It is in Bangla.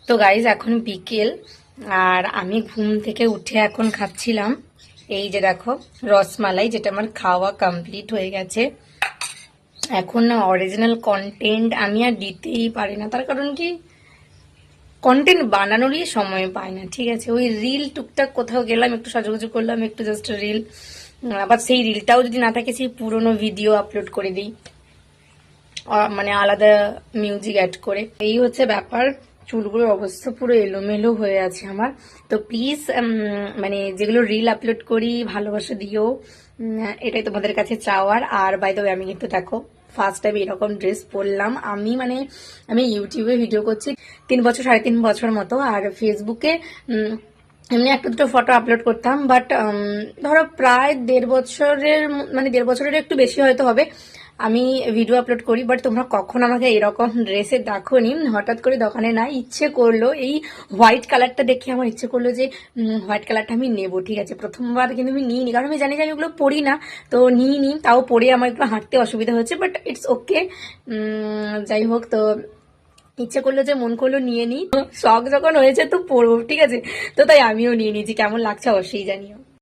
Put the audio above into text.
তো গাইজ এখন বিকেল, আর আমি ঘুম থেকে উঠে এখন খাচ্ছিলাম এই যে দেখো রসমালাই, যেটা আমার খাওয়া কমপ্লিট হয়ে গেছে। এখন না অরিজিনাল কন্টেন্ট আমি আর দিতেই পারি না, তার কারণ কি কন্টেন্ট বানানোরই সময় পাই না। ঠিক আছে, ওই রিল টুকটাক কোথাও গেলাম, একটু সাজুগুজু করলাম, একটু জাস্ট রিল, আবার সেই রিলটাও যদি না থাকে সেই পুরোনো ভিডিও আপলোড করে দিই, মানে আলাদা মিউজিক অ্যাড করে। এই হচ্ছে ব্যাপার। চুলগুলোর অবস্থা পুরো এলোমেলো হয়ে আছে আমার। তো প্লিজ মানে যেগুলো রিল আপলোড করি ভালোবাসা দিও, এটাই তোমাদের কাছে চাওয়ার। আর বাই দ্য ওয়ে আমি কিন্তু দেখো ফার্স্ট টাইম এরকম ড্রেস পরলাম। আমি ইউটিউবে ভিডিও করছি 3 বছর 3.5 বছর মতো, আর ফেসবুকে এমনি একটা দুটো ফটো আপলোড করতাম, বাট ধরো প্রায় 1.5 বছরের, মানে 1.5 বছরের একটু বেশি হয়তো হবে আমি ভিডিও আপলোড করি। বাট তোমরা কখন আমাকে এরকম ড্রেসে দেখোনি। হঠাৎ করে দোকানে না ইচ্ছে করলো, এই হোয়াইট কালারটা দেখে আমার ইচ্ছে করলো যে হোয়াইট কালারটা আমি নেবো। ঠিক আছে, প্রথমবার কিন্তু আমি নিইনি, কারণ আমি জানি যে আমি ওগুলো পরি না, তো নিইনি। তাও পরে আমার একটু হাঁটতে অসুবিধা হচ্ছে, বাট ইটস ওকে। যাই হোক, তো ইচ্ছে করলো যে মন করলো নিয়ে নিই, শখ যখন হয়েছে তো পরবো। ঠিক আছে, তো তাই আমিও নিয়ে নিয়েছি। কেমন লাগছে অবশ্যই জানিও।